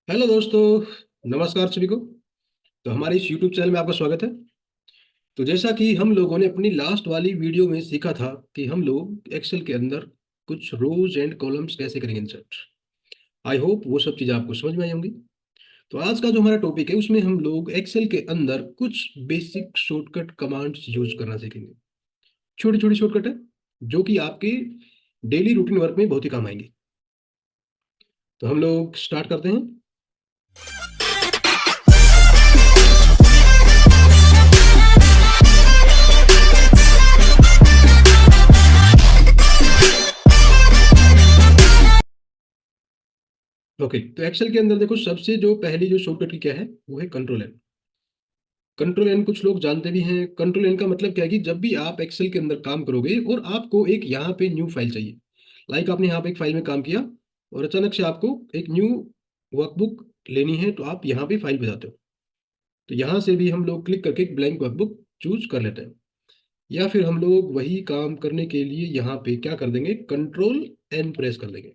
Hello दोस्तों। नमस्कार सभी को। तो हमारे इस यूट्यूब चैनल में आपका स्वागत है। तो जैसा कि हम लोगों ने अपनी लास्ट वाली वीडियो में सीखा था कि हम लोग एक्सेल के अंदर कुछ रोज एंड कॉलम्स कैसे करेंगे इंसर्ट। आई होप वो सब चीज़ें आपको समझ में आई होंगी। तो आज का जो हमारा टॉपिक है उसमें हम लोग एक्सेल के अंदर कुछ बेसिक शॉर्टकट कमांड्स यूज करना सीखेंगे। छोटी छोटी शॉर्टकट है जो कि आपके डेली रूटीन वर्क में बहुत ही काम आएंगे। तो हम लोग स्टार्ट करते हैं। ओके, तो एक्सेल के अंदर देखो, सबसे जो पहली जो शॉर्टकट की क्या है वो है कंट्रोल एन। कंट्रोल एन कुछ लोग जानते भी हैं। कंट्रोल एन का मतलब क्या है कि जब भी आप एक्सेल के अंदर काम करोगे और आपको एक यहाँ पे न्यू फाइल चाहिए, लाइक आपने यहाँ पे एक फाइल में काम किया और अचानक से आपको एक न्यू वर्कबुक लेनी है, तो आप यहाँ पे फाइल पे जाते हो। तो यहाँ से भी हम लोग क्लिक करके एक ब्लैंक वर्कबुक चूज कर लेते हैं। या फिर हम लोग वही काम करने के लिए यहाँ पे क्या कर देंगे, कंट्रोल एन प्रेस कर देंगे।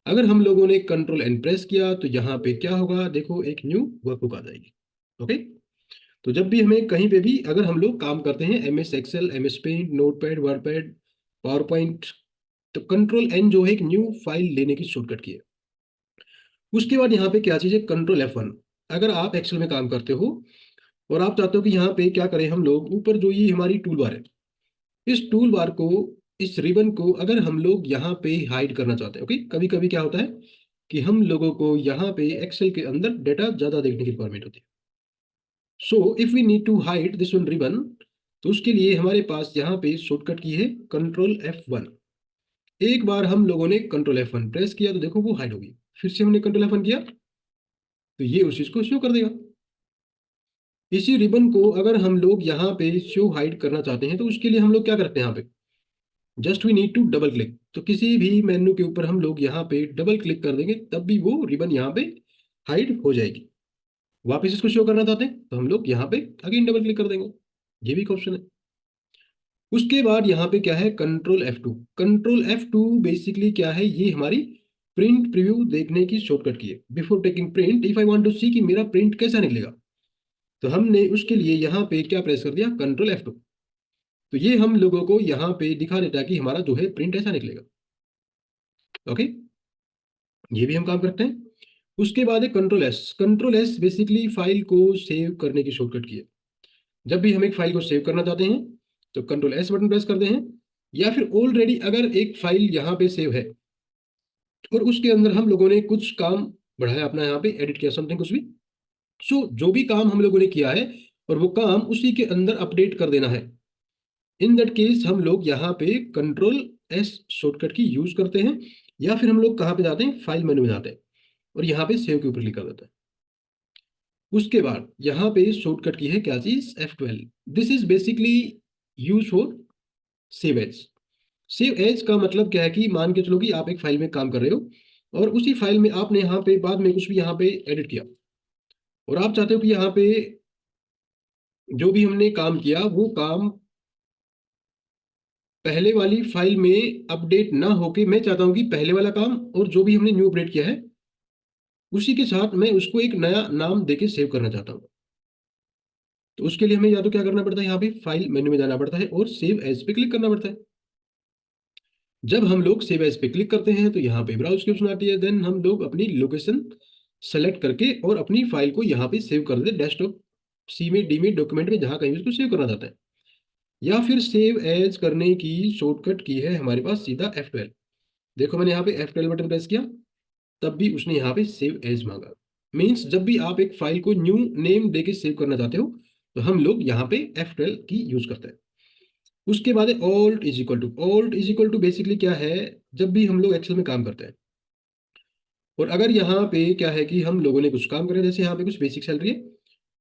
अगर हम लोगों ने कंट्रोल एन प्रेस किया तो यहाँ पे क्या होगा, देखो एक न्यू वर्कबुक आ जाएगी। ओके। तो जब भी हमें कहीं पे भी अगर हम लोग काम करते हैं, M S Excel, M S paint, notepad, WordPad, PowerPoint, तो कंट्रोल एन जो है एक न्यू फाइल लेने की शॉर्टकट की है। उसके बाद यहाँ पे क्या चीज़ है, कंट्रोल F1। अगर आप एक्सेल में काम करते हो और आप चाहते हो कि यहाँ पे क्या करें, हम लोग ऊपर जो ये हमारी टूल बार है, इस टूल बार को, इस रिबन को अगर हम लोग यहाँ पे हाइड करना चाहते हैं। ओके, कभी कभी क्या होता है कि हम लोगों को यहाँ पे एक्सेल के अंदर डेटा ज़्यादा देखने की रिक्वायरमेंट होती है। So if we need to hide this one ribbon, तो उसके लिए हमारे पास यहाँ पे शॉर्टकट की है कंट्रोल F1। एक बार हम लोगों ने कंट्रोल F1 प्रेस किया तो देखो वो हाइड होगी। फिर से हमने कंट्रोल F1 किया तो ये उस चीज को शो कर देगा। इसी रिबन को अगर हम लोग यहाँ पे शो हाइड करना चाहते हैं तो उसके लिए हम लोग क्या करते हैं, यहाँ पे just we need to double click. तो किसी भी मेन्यू के ऊपर हम लोग यहाँ पे डबल क्लिक कर देंगे, तब भी वो रिबन यहाँ पे हाइड हो जाएगी। वापस इसको शो करना चाहते हैं तो हम लोग यहाँ पे अगेन डबल क्लिक कर देंगे। ये भी एक ऑप्शन है। उसके बाद यहाँ पे क्या है, control F2। Control F2 basically क्या है, ये हमारी प्रिंट प्रीव्यू देखने की शॉर्टकट की है। Before taking print, if I want to see कि मेरा प्रिंट कैसा निकलेगा, तो हमने उसके लिए यहाँ पे क्या प्रेस कर दिया, कंट्रोल F2। तो ये हम लोगों को यहाँ पे दिखा देता है कि हमारा जो है प्रिंट ऐसा निकलेगा। ओके, ये भी हम काम करते हैं। उसके बाद है control S। Control S basically file को सेव करने की शॉर्टकट की है। जब भी हम एक फाइल को सेव करना चाहते हैं तो कंट्रोल S बटन प्रेस करते हैं। या फिर ऑलरेडी अगर एक फाइल यहाँ पे सेव है और उसके अंदर हम लोगों ने कुछ काम बढ़ाया अपना, यहाँ पे एडिट किया समथिंग कुछ भी, सो जो भी काम हम लोगों ने किया है और वो काम उसी के अंदर अपडेट कर देना है, इन दैट केस हम लोग यहाँ पे कंट्रोल S शॉर्टकट की यूज करते हैं। या फिर हम लोग कहाँ पे जाते हैं, फाइल मेन्यू में जाते हैं और यहाँ पे सेव के ऊपर क्लिक कर देते हैं। उसके बाद यहाँ पे शॉर्टकट की है क्या चीज, F12। This is basically use for save as. Save as का मतलब क्या है कि मान के चलो कि आप एक फाइल में काम कर रहे हो और उसी फाइल में आपने यहाँ पे बाद में कुछ भी यहाँ पे एडिट किया और आप चाहते हो कि यहाँ पे जो भी हमने काम किया वो काम पहले वाली फाइल में अपडेट ना होके, मैं चाहता हूँ कि पहले वाला काम और जो भी हमने न्यू अपडेट किया है उसी के साथ मैं उसको एक नया नाम देके सेव करना चाहता हूँ। तो उसके लिए हमें या तो क्या करना पड़ता है, यहाँ पे फाइल मेन्यू में जाना पड़ता है और सेव एज पे क्लिक करना पड़ता है। जब हम लोग सेव एज पे क्लिक करते हैं तो यहाँ पे ब्राउज की ऑप्शन आती है। देन हम लोग अपनी लोकेशन सेलेक्ट करके और अपनी फाइल को यहाँ पे सेव कर देते, डेस्कटॉप, सी में, डी में, डॉक्यूमेंट में, जहाँ कहीं भी उसको सेव करना चाहते हैं। या फिर सेव एज करने की शॉर्टकट की है हमारे पास सीधा F12। देखो मैंने यहाँ पे F12 बटन प्रेस किया तब भी उसने यहाँ पे सेव एज मांगा। मीन्स जब भी आप एक फाइल को न्यू नेम देके सेव करना चाहते हो तो हम लोग यहाँ पे F12 की यूज करते हैं। उसके बाद है alt is equal to. Alt is equal to basically क्या है, जब भी हम लोग एक्सेल में काम करते हैं और अगर यहाँ पे क्या है कि हम लोगों ने कुछ काम करें, जैसे यहाँ पे कुछ बेसिक सैलरी है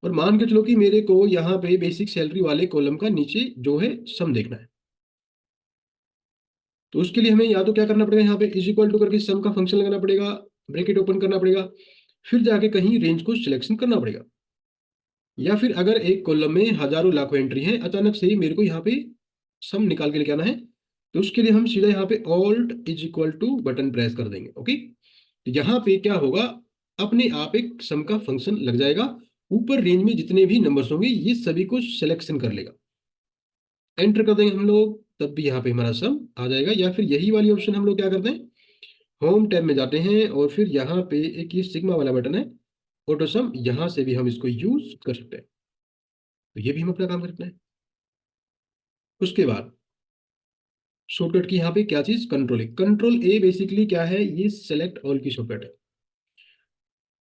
और मान के चलो कि मेरे को यहाँ पे बेसिक सैलरी वाले कॉलम का नीचे जो है सम देखना है, तो उसके लिए हमें या तो क्या करना पड़ेगा, यहाँ पे इज इक्वल टू करके सम का फंक्शन लगाना पड़ेगा, ब्रैकेट ओपन करना पड़ेगा, फिर जाके कहीं रेंज को सिलेक्शन करना पड़ेगा। या फिर अगर एक कॉलम में हजारों लाखों एंट्री है, अचानक से ही मेरे को यहाँ पे सम निकाल के लेके आना है, तो उसके लिए हम सीधा यहाँ पे alt is equal to button press कर देंगे। ओके, तो यहाँ पे क्या होगा, अपने आप एक सम का फंक्शन लग जाएगा, ऊपर रेंज में जितने भी नंबर्स होंगे ये सभी को सिलेक्शन कर लेगा। एंटर कर देंगे हम लोग, तब भी यहाँ पे हमारा सम आ जाएगा। या फिर यही वाली ऑप्शन हम लोग क्या करते हैं, होम टैब में जाते हैं और फिर यहाँ पे एक ये सिग्मा वाला बटन है ऑटो सम, यहाँ से भी हम इसको यूज कर सकते हैं। तो ये भी हम अपना काम कर सकते हैं। उसके बाद शॉर्टकट की यहाँ पे क्या चीज, कंट्रोल ए। कंट्रोल ए बेसिकली क्या है, ये सेलेक्ट ऑल की शॉर्टकट है।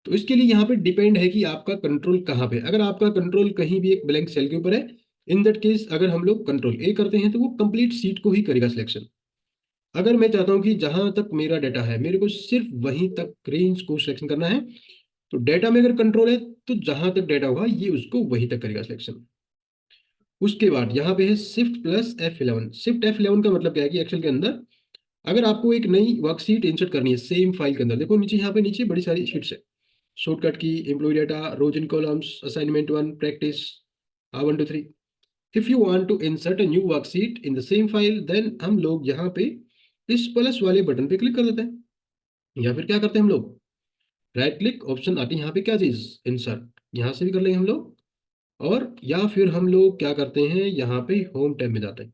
तो इसके लिए यहाँ पे डिपेंड है कि आपका कंट्रोल कहाँ पे। अगर आपका कंट्रोल कहीं भी एक ब्लैंक सेल के ऊपर है, इन दैट केस अगर हम लोग कंट्रोल ए करते हैं तो वो कंप्लीट सीट को ही करेगा सिलेक्शन। अगर मैं चाहता हूँ कि जहां तक मेरा डाटा है मेरे को सिर्फ वहीं तक रेंज को सिलेक्शन करना है, तो डाटा में अगर कंट्रोल है तो जहां तक डाटा होगा ये उसको वहीं तक करेगा सिलेक्शन। उसके बाद यहाँ पे है shift plus F11। Shift F11 का मतलब क्या है कि एक्सेल के अंदर अगर आपको एक नई वर्कशीट इंसर्ट करनी है सेम फाइल के अंदर, देखो नीचे यहाँ पे नीचे बड़ी सारी शीट्स है। Shortcut key, employ data, rows in columns, assignment 1, practice, 1 2 3। If you want to insert a new worksheet in the same file, then हम लोग यहाँ पे इस प्लस वाले बटन पे क्लिक कर देते हैं। या फिर क्या करते हैं हम लोग, राइट क्लिक ऑप्शन आती है यहाँ पे क्या चीज, इंसर्ट, यहाँ से भी कर लेंगे हम लोग। और या फिर हम लोग क्या करते हैं, यहाँ पे होम टैब में जाते हैं।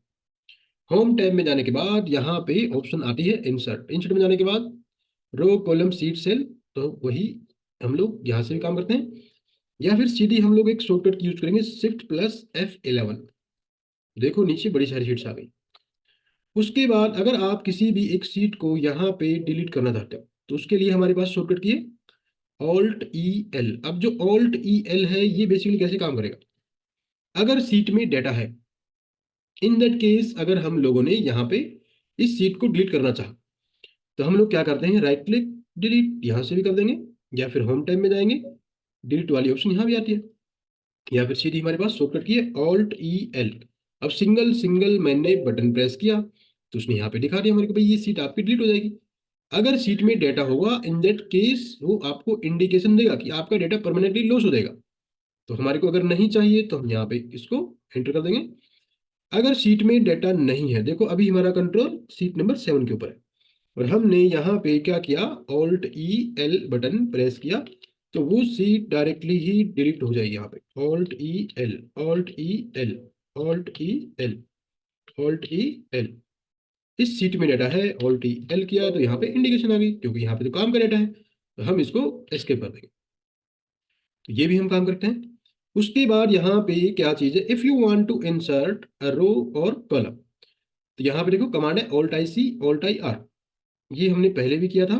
होम टैब में जाने के बाद यहाँ पे ऑप्शन आती है इंसर्ट। इंसर्ट में जाने के बाद रो कॉलम सीट सेल, तो वही हम लोग यहाँ से भी काम करते हैं। या फिर सीधी हम लोग एक शॉर्टकट की यूज करेंगे, शिफ्ट प्लस F11। देखो नीचे बड़ी सारी शीट्स आ गई। उसके बाद अगर आप किसी भी एक सीट को यहाँ पे डिलीट करना चाहते हो तो उसके लिए हमारे पास शॉर्टकट की है Alt+E+L। अब जो Alt+E+L है ये बेसिकली कैसे काम करेगा, अगर सीट में डाटा है, इन दैट केस अगर हम लोगों ने यहाँ पे इस सीट को डिलीट करना चाहा तो हम लोग क्या करते हैं, राइट क्लिक डिलीट यहाँ से भी कर देंगे। या फिर होम टैब में जाएंगे, डिलीट वाली ऑप्शन यहाँ भी आती है। या फिर सीधी हमारे पास शॉर्टकट की है Alt+E+L। अब सिंगल सिंगल मैंने बटन प्रेस किया तो उसने यहाँ पे दिखा दिया मेरे को, भाई ये सीट आपकी डिलीट हो जाएगी। अगर सीट में डाटा होगा इन दैट केस वो आपको इंडिकेशन देगा कि आपका डाटा परमानेंटली लॉस हो जाएगा। तो हमारे को अगर नहीं चाहिए तो हम यहाँ पे इसको एंटर कर देंगे। अगर सीट में डाटा नहीं है, देखो अभी हमारा कंट्रोल सीट नंबर 7 के ऊपर है और हमने यहाँ पे क्या किया, Alt+E+L बटन प्रेस किया तो वो सीट डायरेक्टली ही डिलीट हो जाएगी। यहाँ पे Alt+E+L, Alt+E+L, Alt+E+L, Alt+E+L। इस सीट में डाटा है, Alt+E+L किया तो यहाँ पे इंडिकेशन आ गई, क्योंकि यहाँ पे तो काम का डाटा है तो हम इसको एस्केप कर देंगे। तो ये भी हम काम करते हैं। उसके बाद यहाँ पे क्या चीज है, if you want to insert a row और कॉलम, तो यहाँ पे देखो कमांड है Alt+IC, Alt+IR। ये हमने पहले भी किया था।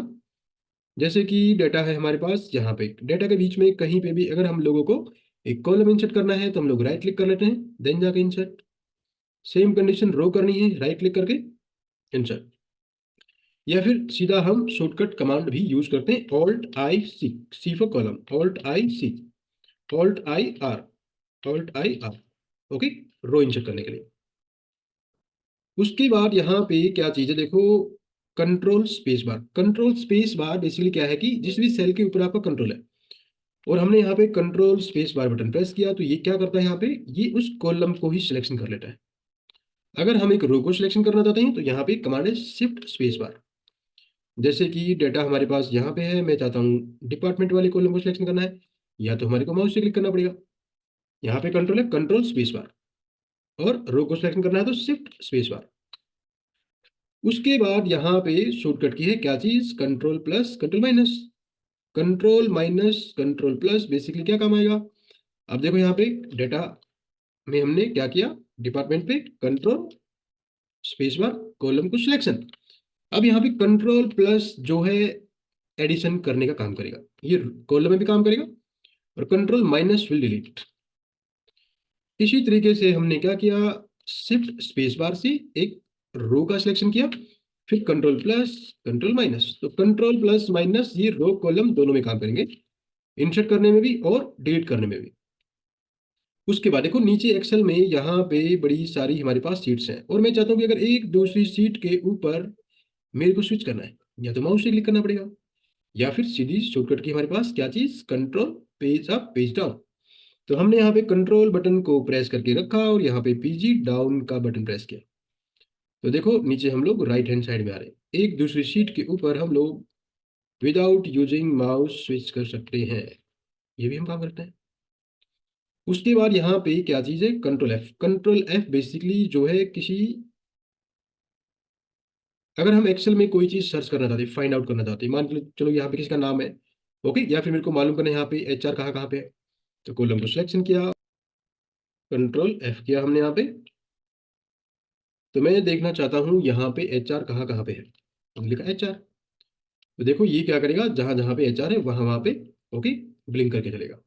जैसे कि डाटा है हमारे पास, यहाँ पे डाटा के बीच में कहीं पे भी अगर हम लोगों को एक कॉलम इंसर्ट करना है तो हम लोग राइट क्लिक कर लेते हैं, देन जाके इंसर्ट। सेम कंडीशन रो करनी है, राइट क्लिक करके इंसर्ट। या फिर सीधा हम शॉर्टकट कमांड भी यूज करते हैं, Alt+IC, C for column, Alt+IC, Alt+IR, Alt+IR। Okay, row insert करने के लिए। उसके बाद यहाँ पे क्या चीज है, देखो control space bar. Control space bar basically क्या है कि जिस भी सेल के ऊपर आपका कंट्रोल है और हमने यहाँ पे control space bar button press किया तो ये क्या करता है, यहाँ पे ये उस कॉलम को ही सिलेक्शन कर लेता है। अगर हम एक रो को सिलेक्शन करना चाहते हैं तो यहाँ पे कमांड है शिफ्ट स्पेस बार। जैसे कि डाटा हमारे पास यहाँ पे है, मैं चाहता हूँ डिपार्टमेंट वाले कॉलम को सिलेक्शन करना है, या तो हमारे को माउस से क्लिक करना पड़ेगा। यहाँ पे कंट्रोल है कंट्रोल स्पेस बार, और रो को सिलेक्शन करना है तो शिफ्ट स्पेस बार। उसके बाद यहाँ पे शॉर्टकट की है क्या चीज, control plus control minus. Control minus control plus basically क्या काम आएगा, अब देखो यहाँ पे डाटा में हमने क्या किया, डिपार्टमेंट पे कंट्रोल स्पेस बार, कॉलम को सिलेक्शन। अब यहाँ पे कंट्रोल प्लस जो है एडिशन करने का काम करेगा, ये कॉलम में भी काम करेगा, और कंट्रोल माइनस विल डिलीट। इसी तरीके से हमने क्या किया, शिफ्ट स्पेस बार से एक रो का सिलेक्शन किया, फिर कंट्रोल प्लस कंट्रोल माइनस, तो कंट्रोल प्लस माइनस ये रो कॉलम दोनों में काम करेंगे, इंसर्ट करने में भी और डिलीट करने में भी। उसके बाद देखो नीचे एक्सेल में यहाँ पे बड़ी सारी हमारे पास सीट्स हैं और मैं चाहता हूँ कि अगर एक दूसरी सीट के ऊपर मेरे को स्विच करना है, या तो माउस से क्लिक करना पड़ेगा, या फिर सीधी शॉर्टकट की हमारे पास क्या चीज, control page up page down. तो हमने यहाँ पे कंट्रोल बटन को प्रेस करके रखा और यहाँ पे पीजी डाउन का बटन प्रेस किया, तो देखो नीचे हम लोग राइट हैंड साइड में आ रहे हैं, एक दूसरी शीट के ऊपर हम लोग विदाउट यूजिंग माउस स्विच कर सकते हैं, ये भी हम काम करते हैं। उसके बाद यहाँ पे क्या चीज़ है, control F. Control F basically जो है किसी, अगर हम एक्सेल में कोई चीज़ सर्च करना चाहते हैं, फाइंड आउट करना चाहते हैं, मान के चलो यहाँ पे किसी का नाम है, ओके, या फिर मेरे को मालूम करना है यहाँ पे एचआर कहाँ कहाँ पे है, तो कॉलम को सिलेक्शन किया, कंट्रोल एफ किया हमने यहाँ पे, तो मैं देखना चाहता हूँ यहाँ पे एचआर कहाँ कहाँ पे है, तो लिखा एचआर, तो देखो ये क्या करेगा, जहां जहां पे एचआर है वहां वहां पे ओके ब्लिंक करके चलेगा।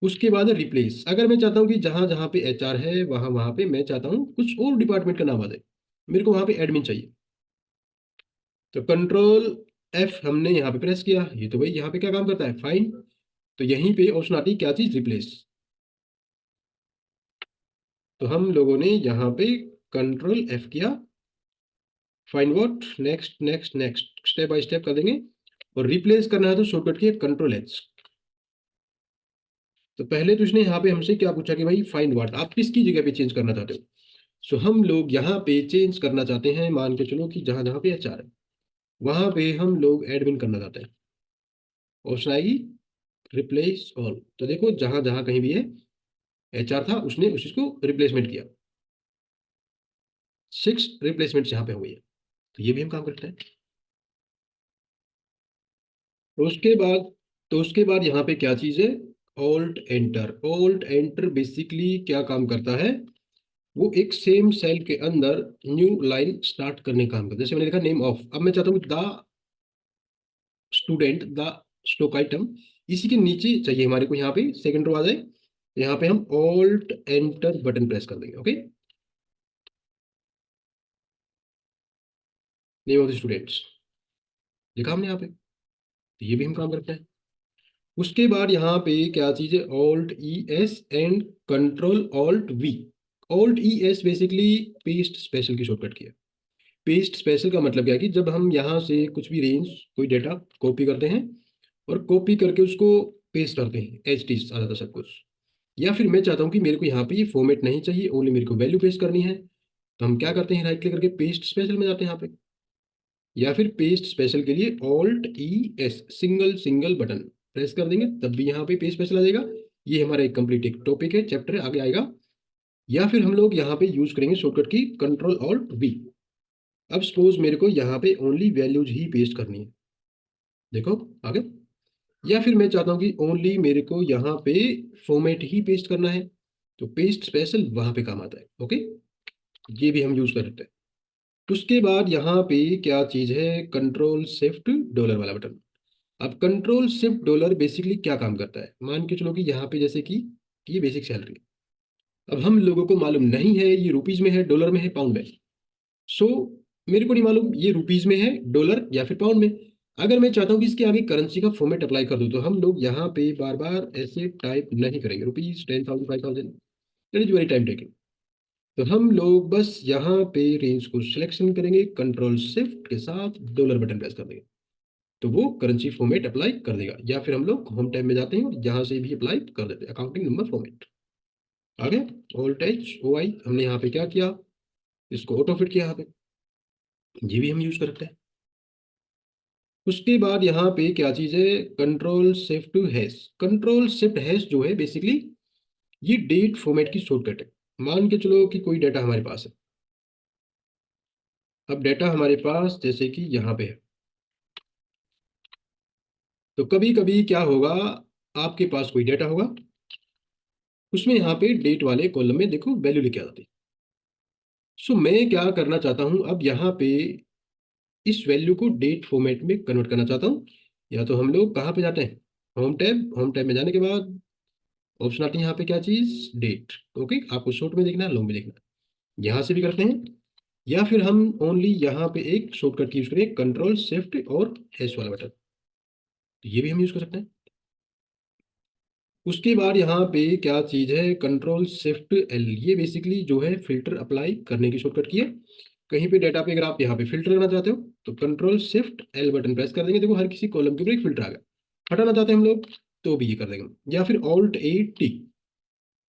उसके बाद रिप्लेस, अगर मैं चाहता हूँ कि जहां जहां पे एचआर है वहां वहां पे मैं चाहता हूँ कुछ और डिपार्टमेंट का नाम आ जाए, मेरे को वहां पे एडमिन चाहिए, तो कंट्रोल एफ हमने यहाँ पे प्रेस किया, ये तो भाई यहाँ पे क्या काम करता है, फाइंड, तो यहीं पे ऑप्शन आती है क्या चीज, रिप्लेस, तो हम लोगों ने यहाँ पे कंट्रोल एफ किया, find what, next next next, step by step कर देंगे, और रिप्लेस करना है तो शॉर्टकट की कंट्रोल एच। तो पहले तो इसने यहाँ पे हमसे क्या पूछा कि भाई फाइंड व्हाट, आप किसकी जगह पे चेंज करना चाहते हो, सो हम लोग यहाँ पे चेंज करना चाहते हैं, मान के चलो कि जहां जहां पे एचआर है वहां पे हम लोग एडमिन करना चाहते हैं, ऑप्शन आएगी रिप्लेस ऑल, तो देखो जहां जहां कहीं भी है एचआर था उसने उसी को रिप्लेसमेंट किया, 6 रिप्लेसमेंट यहाँ पे हो गई है, तो ये भी हम काम करते हैं। तो उसके बाद, यहाँ पे क्या चीज है, alt enter. Alt enter basically क्या काम करता है, वो एक सेम सेल के अंदर न्यू लाइन स्टार्ट करने का काम करता है, जैसे मैंने लिखा नेम ऑफ, अब मैं चाहता हूँ the student, the stock item, इसी के नीचे चाहिए हमारे को यहाँ पे सेकंड रो आ जाए, यहाँ पे हम ऑल्ट एंटर बटन प्रेस कर देंगे, okay, name of the students लिखा हमने यहाँ पे, तो ये भी हम काम करते हैं। उसके बाद यहाँ पे क्या चीज है, alt E S and control alt we. Alt E S basically paste special की शॉर्टकट की है। पेस्ट स्पेशल का मतलब क्या है कि जब हम यहाँ से कुछ भी रेंज, कोई डेटा कॉपी करते हैं और कॉपी करके उसको पेस्ट करते हैं, एच टी आ जाता है सब कुछ, या फिर मैं चाहता हूँ कि मेरे को यहाँ पे ये फॉर्मेट नहीं चाहिए, ओनली मेरे को वैल्यू पेस्ट करनी है, तो हम क्या करते हैं, राइट क्लिक करके पेस्ट स्पेशल में जाते हैं यहाँ पे, या फिर पेस्ट स्पेशल के लिए alt E S single single button press कर देंगे, तब भी यहाँ पे पेस्ट स्पेशल आ जाएगा। ये हमारा एक कंप्लीट एक टॉपिक है, चैप्टर है, आगे आएगा। या फिर हम लोग यहाँ पे यूज करेंगे शॉर्टकट की कंट्रोल ऑल्ट वी। अब सपोज मेरे को यहाँ पे ओनली वैल्यूज ही पेस्ट करनी है, देखो आगे, या फिर मैं चाहता हूँ कि ओनली मेरे को यहाँ पे फॉर्मेट ही पेस्ट करना है, तो पेस्ट स्पेशल वहां पे काम आता है, ओके, ये भी हम यूज कर सकते हैं। उसके बाद यहाँ पे क्या चीज है, कंट्रोल शिफ्ट डॉलर वाला बटन। अब कंट्रोल शिफ्ट डॉलर बेसिकली क्या काम करता है, मान के चलो कि यहाँ पे जैसे कि ये बेसिक सैलरी, अब हम लोगों को मालूम नहीं है ये रुपीज में है, डॉलर में है, पाउंड में, सो मेरे को नहीं मालूम ये रुपीज में है, डॉलर या फिर पाउंड में। अगर मैं चाहता हूँ कि इसके आगे करेंसी का फॉर्मेट अप्लाई कर दूं, तो हम लोग यहाँ पे बार बार ऐसे टाइप नहीं करेंगे, rupees 10,000 5,000, that is very time taking, तो हम लोग बस यहाँ पे रेंज को सिलेक्शन करेंगे, कंट्रोल शिफ्ट के साथ डॉलर बटन प्रेस कर देंगे, तो वो करेंसी फॉर्मेट अप्लाई कर देगा, या फिर हम लोग होम टैब में जाते हैं और यहाँ से भी अप्लाई कर देते हैं अकाउंटिंग नंबर फॉर्मेट। आगे ऑल्ट एच ओ आई हमने यहाँ पे क्या किया, इसको ऑटो फिट किया यहाँ पे, ये भी हम यूज करते हैं। उसके बाद यहाँ पे क्या चीज है, control shift hash. Control shift hash जो है बेसिकली ये डेट फॉर्मेट की शॉर्टकट है। मान के चलो कि कोई डाटा हमारे पास है, अब डाटा हमारे पास जैसे कि यहाँ पे है, तो कभी कभी क्या होगा, आपके पास कोई डाटा होगा, उसमें यहाँ पे डेट वाले कॉलम में देखो वैल्यू लिखी आ जाती है। सो मैं क्या करना चाहता हूँ, अब यहाँ पे इस वैल्यू को डेट फॉर्मेट में कन्वर्ट करना चाहता हूँ, या तो हम लोग कहाँ पे जाते हैं, होम टैब, होम टैब में जाने के बाद ऑप्शन आती है यहाँ पे क्या चीज, डेट, ओके, आपको शॉर्ट में देखना है लॉन्ग में देखना है, यहाँ से भी करते हैं, या फिर हम ओनली यहाँ पे एक शॉर्टकट यूज करें, कंट्रोल शिफ्ट और हैश वाला बटन, तो ये भी हम यूज कर सकते हैं। उसके बाद यहाँ पे क्या चीज है, कंट्रोल शिफ्ट एल, ये बेसिकली जो है फिल्टर अप्लाई करने की शॉर्टकट की है। कहीं पे डाटा पे अगर आप यहाँ पे फिल्टर करना चाहते हो तो control shift L button press कर देंगे, देखो हर किसी कॉलम के ऊपर एक फिल्टर आ गया। हटाना चाहते हैं हम लोग तो भी ये कर देंगे, या फिर alt A T,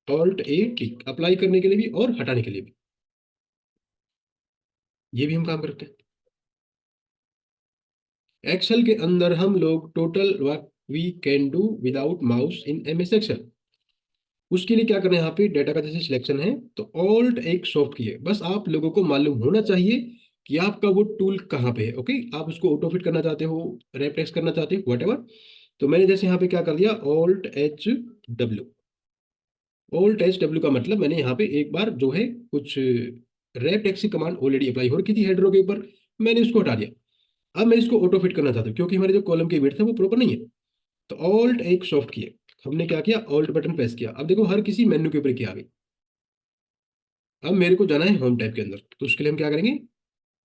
alt A T apply करने के लिए भी और हटाने के लिए भी, ये भी हम काम करते हैं। एक्सेल के अंदर हम लोग total work we can do without mouse in MS Excel. उसके लिए क्या करना है, यहाँ पे डाटा का जैसे सिलेक्शन है तो ऑल्ट एक सॉफ्ट की है, बस आप लोगों को मालूम होना चाहिए कि आपका वो टूल कहाँ पे है। ओके, आप उसको ऑटो फिट करना चाहते हो, रेफ्लेक्स करना चाहते हो, वट। तो मैंने जैसे यहाँ पे क्या कर दिया, ऑल्ट Alt+W का मतलब मैंने यहाँ पे एक बार जो है कुछ wrap text command already apply हो रखी थी हेडरो के ऊपर, मैंने उसको हटा दिया। अब मैं इसको ऑटो फिट करना चाहता हूँ क्योंकि हमारे जो कॉलम की विड्थ है वो प्रॉपर नहीं है। तो ऑल्ट एक सॉफ्ट किए, हमने क्या किया, ऑल्ट बटन प्रेस किया। अब देखो हर किसी मेन्यू के ऊपर क्या आ गई। अब मेरे को जाना है होम टैब के अंदर, तो उसके लिए हम क्या करेंगे,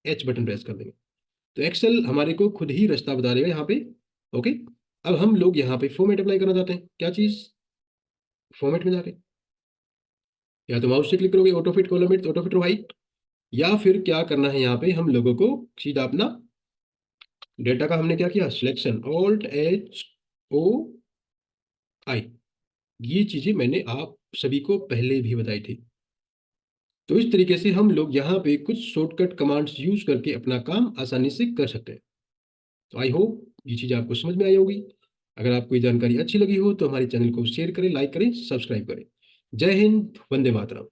एच बटन प्रेस कर देंगे। तो एक्सेल हमारे को खुद ही रास्ता बता देगा यहाँ पे। ओके, अब हम लोग यहाँ पे फॉर्मेट अप्लाई करना चाहते हैं, क्या चीज, फॉर्मेट में जाके या तो माउस से क्लिक करोगे auto fit column width, auto feet height, या फिर क्या करना है यहाँ पे हम लोगों को सीधा अपना डेटा का हमने क्या किया, सिलेक्शन, Alt+H+O+I। ये चीजें मैंने आप सभी को पहले भी बताई थी। तो इस तरीके से हम लोग यहाँ पे कुछ शॉर्टकट कमांड्स यूज करके अपना काम आसानी से कर सकते हैं। तो आई होप ये चीज़ आपको समझ में आई होगी। अगर आपको ये जानकारी अच्छी लगी हो तो हमारे चैनल को शेयर करें, लाइक करें, सब्सक्राइब करें। जय हिंद, वंदे मातरम।